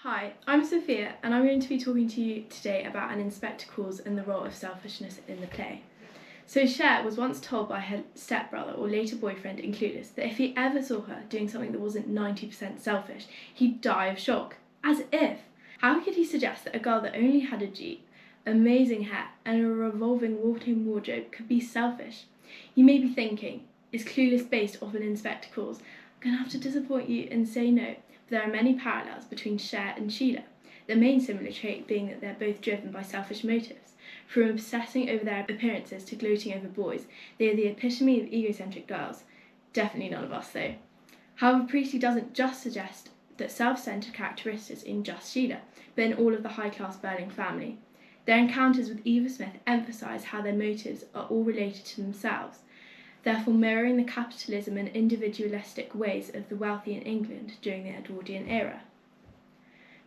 Hi, I'm Sophia and I'm going to be talking to you today about an inspector calls and the role of selfishness in the play. So Cher was once told by her stepbrother or later boyfriend in Clueless that if he ever saw her doing something that wasn't 90% selfish, he'd die of shock. As if! How could he suggest that a girl that only had a Jeep, amazing hair and a revolving walk-in wardrobe could be selfish? You may be thinking, is Clueless based off an inspector calls? I'm going to have to disappoint you and say no. There are many parallels between Cher and Sheila, the main similar trait being that they're both driven by selfish motives. From obsessing over their appearances to gloating over boys, they are the epitome of egocentric girls. Definitely none of us, though. However, Priestley doesn't just suggest that self-centred characteristics in just Sheila, but in all of the high-class Burling family. Their encounters with Eva Smith emphasise how their motives are all related to themselves, therefore mirroring the capitalism and individualistic ways of the wealthy in England during the Edwardian era.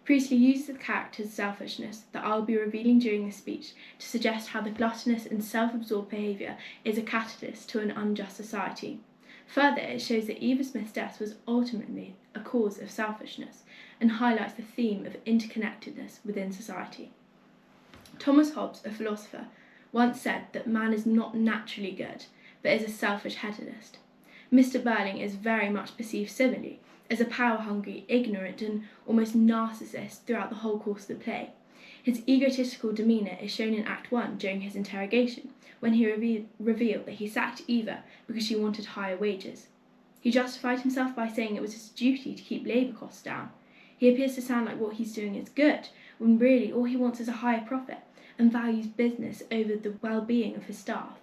Priestley uses the character's selfishness that I will be revealing during this speech to suggest how the gluttonous and self-absorbed behaviour is a catalyst to an unjust society. Further, it shows that Eva Smith's death was ultimately a cause of selfishness and highlights the theme of interconnectedness within society. Thomas Hobbes, a philosopher, once said that man is not naturally good, but is a selfish hedonist. Mr. Burling is very much perceived similarly, as a power-hungry, ignorant and almost narcissist throughout the whole course of the play. His egotistical demeanour is shown in Act 1 during his interrogation, when he revealed that he sacked Eva because she wanted higher wages. He justified himself by saying it was his duty to keep labour costs down. He appears to sound like what he's doing is good, when really all he wants is a higher profit, and values business over the well-being of his staff.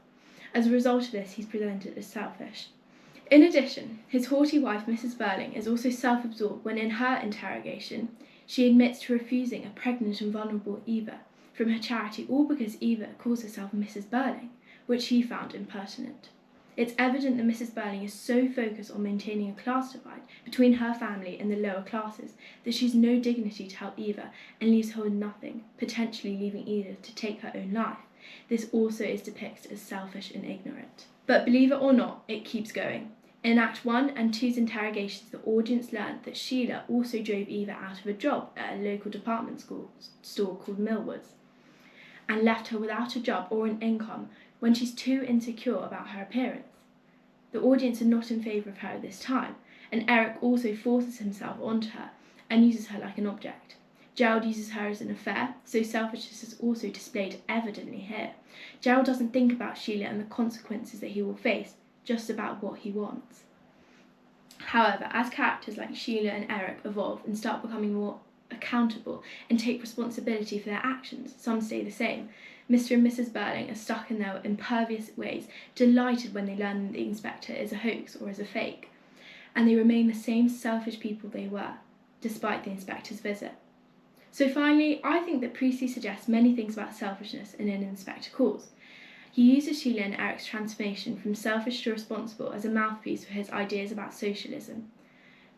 As a result of this, he's presented as selfish. In addition, his haughty wife, Mrs. Burling, is also self-absorbed when in her interrogation, she admits to refusing a pregnant and vulnerable Eva from her charity, all because Eva calls herself Mrs. Burling, which he found impertinent. It's evident that Mrs. Burling is so focused on maintaining a class divide between her family and the lower classes that she's no dignity to help Eva and leaves her with nothing, potentially leaving Eva to take her own life. This also is depicted as selfish and ignorant. But believe it or not, it keeps going. In Act 1 and 2's interrogations, the audience learned that Sheila also drove Eva out of a job at a local department store called Millwoods, and left her without a job or an income when she's too insecure about her appearance. The audience are not in favour of her at this time, and Eric also forces himself onto her and uses her like an object. Gerald uses her as an affair, so selfishness is also displayed evidently here. Gerald doesn't think about Sheila and the consequences that he will face, just about what he wants. However, as characters like Sheila and Eric evolve and start becoming more accountable and take responsibility for their actions, some stay the same. Mr. and Mrs. Burling are stuck in their impervious ways, delighted when they learn that the inspector is a hoax or is a fake, and they remain the same selfish people they were, despite the inspector's visit. So finally, I think that Priestley suggests many things about selfishness in An Inspector Calls. He uses Sheila and Eric's transformation from selfish to responsible as a mouthpiece for his ideas about socialism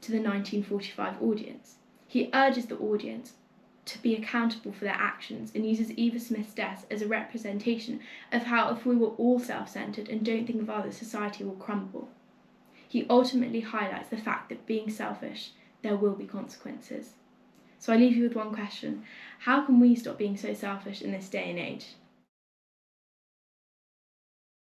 to the 1945 audience. He urges the audience to be accountable for their actions and uses Eva Smith's death as a representation of how if we were all self-centred and don't think of others, society will crumble. He ultimately highlights the fact that being selfish, there will be consequences. So I leave you with one question: how can we stop being so selfish in this day and age?